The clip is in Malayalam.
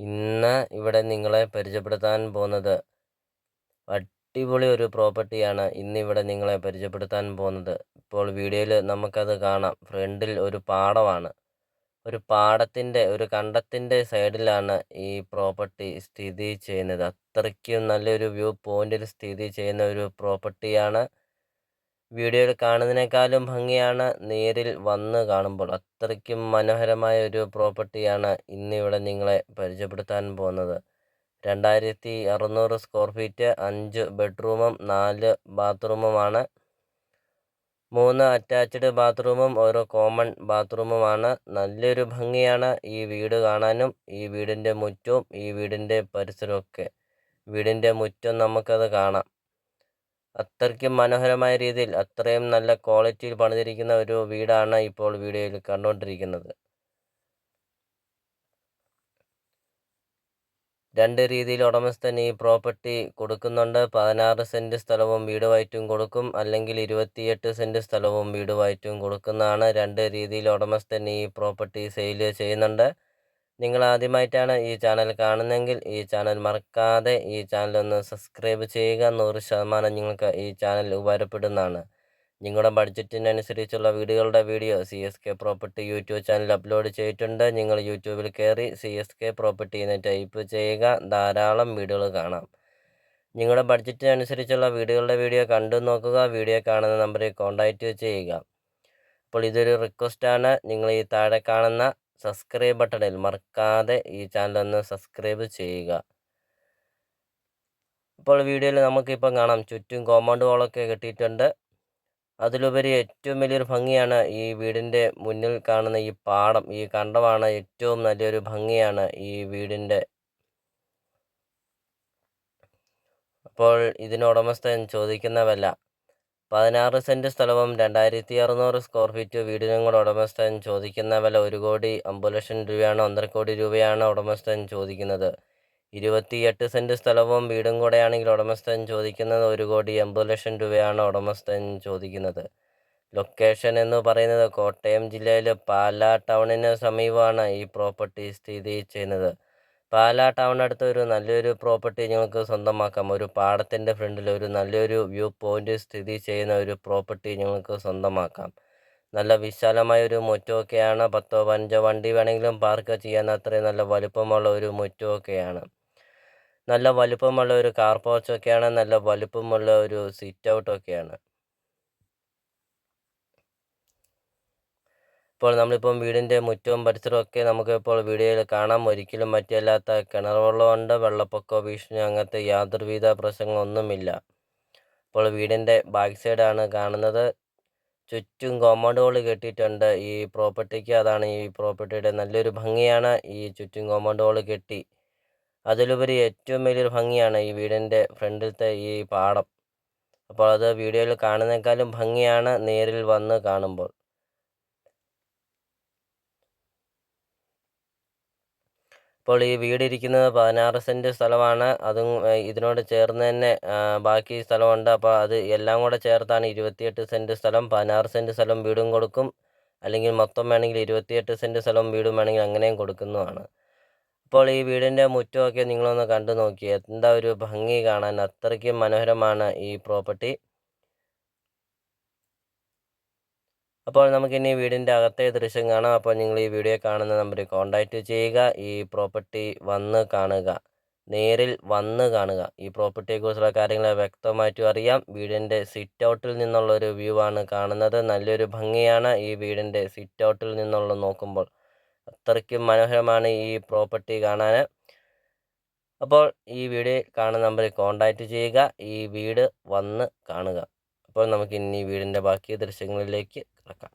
ഇന്ന് ഇവിടെ നിങ്ങളെ പരിചയപ്പെടുത്താൻ പോകുന്നത് അടിപൊളി ഒരു പ്രോപ്പർട്ടിയാണ് ഇന്നിവിടെ നിങ്ങളെ പരിചയപ്പെടുത്താൻ പോകുന്നത്. ഇപ്പോൾ വീഡിയോയിൽ നമുക്കത് കാണാം. ഫ്രണ്ടിൽ ഒരു പാടമാണ്. ഒരു പാടത്തിൻ്റെ ഒരു കണ്ടത്തിൻ്റെ സൈഡിലാണ് ഈ പ്രോപ്പർട്ടി സ്ഥിതി ചെയ്യുന്നത്. അത്രയ്ക്കും നല്ലൊരു വ്യൂ പോയിന്റിൽ സ്ഥിതി ചെയ്യുന്ന ഒരു പ്രോപ്പർട്ടിയാണ്. വീഡിയോയിൽ കാണുന്നതിനേക്കാളും ഭംഗിയാണ് നേരിൽ വന്ന് കാണുമ്പോൾ. അത്രയ്ക്കും മനോഹരമായ ഒരു പ്രോപ്പർട്ടിയാണ് ഇന്നിവിടെ നിങ്ങളെ പരിചയപ്പെടുത്താൻ പോകുന്നത്. 2600 സ്ക്വയർ ഫീറ്റ്, 5 ബെഡ്റൂമും 4 ബാത്റൂമുമാണ്. 3 അറ്റാച്ച്ഡ് ബാത്റൂമും ഓരോ കോമൺ ബാത്റൂമുമാണ്. നല്ലൊരു ഭംഗിയാണ് ഈ വീട് കാണാനും, ഈ വീടിൻ്റെ മുറ്റവും ഈ വീടിൻ്റെ പരിസരമൊക്കെ. വീടിൻ്റെ മുറ്റം നമുക്കത് കാണാം. അത്രയ്ക്കും മനോഹരമായ രീതിയിൽ അത്രയും നല്ല ക്വാളിറ്റിയിൽ പണിതിരിക്കുന്ന ഒരു വീടാണ് ഇപ്പോൾ വീഡിയോയിൽ കണ്ടുകൊണ്ടിരിക്കുന്നത്. 2 രീതിയിൽ ഉടമസ്ഥൻ ഈ പ്രോപ്പർട്ടി കൊടുക്കുന്നുണ്ട്. 16 സെൻറ്റ് സ്ഥലവും വീടുമായിട്ടും കൊടുക്കും, അല്ലെങ്കിൽ 28 സെൻറ്റ് സ്ഥലവും വീടുമായിട്ടും കൊടുക്കുന്നതാണ്. 2 രീതിയിൽ ഉടമസ്ഥൻ ഈ പ്രോപ്പർട്ടി സെയിൽ ചെയ്യുന്നുണ്ട്. നിങ്ങൾ ആദ്യമായിട്ടാണ് ഈ ചാനൽ കാണുന്നതെങ്കിൽ ഈ ചാനൽ മറക്കാതെ ഈ ചാനൽ ഒന്ന് സബ്സ്ക്രൈബ് ചെയ്യുക. 100% നിങ്ങൾക്ക് ഈ ചാനൽ ഉപകാരപ്പെടുന്നതാണ്. നിങ്ങളുടെ ബഡ്ജറ്റിനനുസരിച്ചുള്ള വീടുകളുടെ video CSK property YouTube channel upload ചെയ്തിട്ടുണ്ട്. നിങ്ങൾ യൂട്യൂബിൽ കയറി CSK പ്രോപ്പർട്ടി എന്ന് ടൈപ്പ് ചെയ്യുക. ധാരാളം വീഡിയോകൾ കാണാം. നിങ്ങളുടെ ബഡ്ജറ്റിനനുസരിച്ചുള്ള വീടുകളുടെ വീഡിയോ കണ്ടു നോക്കുക. വീഡിയോ കാണുന്ന നമ്പറിൽ കോൺടാക്റ്റ് ചെയ്യുക. അപ്പോൾ ഇതൊരു റിക്വസ്റ്റാണ്. നിങ്ങൾ ഈ താഴെ കാണുന്ന സബ്സ്ക്രൈബ് ബട്ടണിൽ മറക്കാതെ ഈ ചാനൽ ഒന്ന് സബ്സ്ക്രൈബ് ചെയ്യുക. ഇപ്പോൾ വീഡിയോയിൽ നമുക്കിപ്പം കാണാം, ചുറ്റും കോമ്പൗണ്ട് വാളൊക്കെ കെട്ടിയിട്ടുണ്ട്. അതിലുപരി ഏറ്റവും വലിയൊരു ഭംഗിയാണ് ഈ വീടിൻ്റെ മുന്നിൽ കാണുന്ന ഈ പാടം, ഈ കണ്ടമാണ് ഏറ്റവും നല്ലൊരു ഭംഗിയാണ് ഈ വീടിൻ്റെ. അപ്പോൾ ഇതിന് ഉടമസ്ഥൻ ചോദിക്കുന്ന വില 16 സെൻറ്റ് സ്ഥലവും 2600 സ്ക്വയർ ഫീറ്റ് വീടിനും കൂടെ ഉടമസ്ഥൻ ചോദിക്കുന്ന വില 1,50,00,000 രൂപയാണ്. 1.5 കോടി രൂപയാണ് ഉടമസ്ഥൻ ചോദിക്കുന്നത്. 28 സെൻറ്റ് സ്ഥലവും വീടും കൂടെയാണെങ്കിൽ ഉടമസ്ഥൻ ചോദിക്കുന്നത് 1,80,00,000 രൂപയാണ് ഉടമസ്ഥൻ ചോദിക്കുന്നത്. ലൊക്കേഷൻ എന്ന് പറയുന്നത് കോട്ടയം ജില്ലയിൽ പാലാ ടൗണിന് സമീപമാണ് ഈ പ്രോപ്പർട്ടി സ്ഥിതി ചെയ്യുന്നത്. പാലാ ടൗണിനടുത്ത് ഒരു നല്ലൊരു പ്രോപ്പർട്ടി നിങ്ങൾക്ക് സ്വന്തമാക്കാം. ഒരു പാടത്തിൻ്റെ ഫ്രണ്ടിൽ ഒരു നല്ലൊരു വ്യൂ പോയിന്റ് സ്ഥിതി ചെയ്യുന്ന ഒരു പ്രോപ്പർട്ടി നിങ്ങൾക്ക് സ്വന്തമാക്കാം. നല്ല വിശാലമായ ഒരു മുറ്റമൊക്കെയാണ്. 10-15 വണ്ടി വേണമെങ്കിലും പാർക്ക് ചെയ്യാൻ അത്രയും നല്ല വലുപ്പമുള്ള ഒരു മുറ്റമൊക്കെയാണ്. നല്ല വലുപ്പമുള്ള ഒരു കാർ പോർച്ചൊക്കെയാണ്. നല്ല വലുപ്പമുള്ള ഒരു സിറ്റ് ഔട്ടൊക്കെയാണ്. ഇപ്പോൾ നമ്മളിപ്പം വീടിൻ്റെ മുറ്റവും പരിസരമൊക്കെ നമുക്കിപ്പോൾ വീഡിയോയിൽ കാണാം. ഒരിക്കലും മറ്റല്ലാത്ത കിണർ വെള്ളമുണ്ട്. വെള്ളപ്പൊക്ക ഭീഷണി അങ്ങനത്തെ യാതൊരുവിധ പ്രശ്നങ്ങളൊന്നുമില്ല. ഇപ്പോൾ വീടിൻ്റെ ബാക്ക് സൈഡാണ് കാണുന്നത്. ചുറ്റും കോമ്പൗണ്ട് വാൾ കെട്ടിയിട്ടുണ്ട് ഈ പ്രോപ്പർട്ടിക്ക്. അതാണ് ഈ പ്രോപ്പർട്ടിയുടെ നല്ലൊരു ഭംഗിയാണ്. ഈ ചുറ്റും കോമ്പൗണ്ട് വാൾ കെട്ടി. അതിലുപരി ഏറ്റവും വലിയൊരു ഭംഗിയാണ് ഈ വീടിൻ്റെ ഫ്രണ്ടിലത്തെ ഈ പാടം. അപ്പോൾ അത് വീഡിയോയിൽ കാണുന്നതിനേക്കാളും ഭംഗിയാണ് നേരിൽ വന്ന് കാണുമ്പോൾ. ഇപ്പോൾ ഈ വീടിരിക്കുന്നത് 16 സെൻറ്റ് സ്ഥലമാണ്. അതും ഇതിനോട് ചേർന്ന് തന്നെ ബാക്കി സ്ഥലമുണ്ട്. അപ്പോൾ അത് എല്ലാം കൂടെ ചേർത്താണ് 28 സെൻറ്റ് സ്ഥലം. 16 സെൻറ്റ് സ്ഥലം വീടും കൊടുക്കും, അല്ലെങ്കിൽ മൊത്തം വേണമെങ്കിൽ 28 സെൻറ്റ് സ്ഥലം വീടും വേണമെങ്കിൽ അങ്ങനെയും കൊടുക്കുന്നതാണ്. അപ്പോൾ ഈ വീടിൻ്റെ മുറ്റമൊക്കെ നിങ്ങളൊന്ന് കണ്ടു നോക്കി. എന്താ ഒരു ഭംഗി കാണാൻ, അത്രയ്ക്കും മനോഹരമാണ് ഈ പ്രോപ്പർട്ടി. അപ്പോൾ നമുക്കിനി വീടിൻ്റെ അകത്തെ ദൃശ്യം കാണാം. അപ്പോൾ നിങ്ങൾ ഈ വീഡിയോ കാണുന്ന നമ്പറിൽ കോൺടാക്റ്റ് ചെയ്യുക. ഈ പ്രോപ്പർട്ടി വന്ന് കാണുക, നേരിൽ വന്ന് കാണുക. ഈ പ്രോപ്പർട്ടിയെക്കുറിച്ചുള്ള കാര്യങ്ങൾ വ്യക്തമായിട്ടും അറിയാം. വീടിൻ്റെ സിറ്റ് ഔട്ടിൽ നിന്നുള്ളൊരു വ്യൂ ആണ് കാണുന്നത്. നല്ലൊരു ഭംഗിയാണ് ഈ വീടിൻ്റെ സിറ്റ് ഔട്ടിൽ നിന്നുള്ള നോക്കുമ്പോൾ. അത്രയ്ക്കും മനോഹരമാണ് ഈ പ്രോപ്പർട്ടി കാണാൻ. അപ്പോൾ ഈ വീഡിയോ കാണുന്ന നമ്പറിൽ കോൺടാക്റ്റ് ചെയ്യുക. ഈ വീട് വന്ന് കാണുക. അപ്പോൾ നമുക്ക് ഇനി വീടിൻ്റെ ബാക്കി ദൃശ്യങ്ങളിലേക്ക് കിടക്കാം.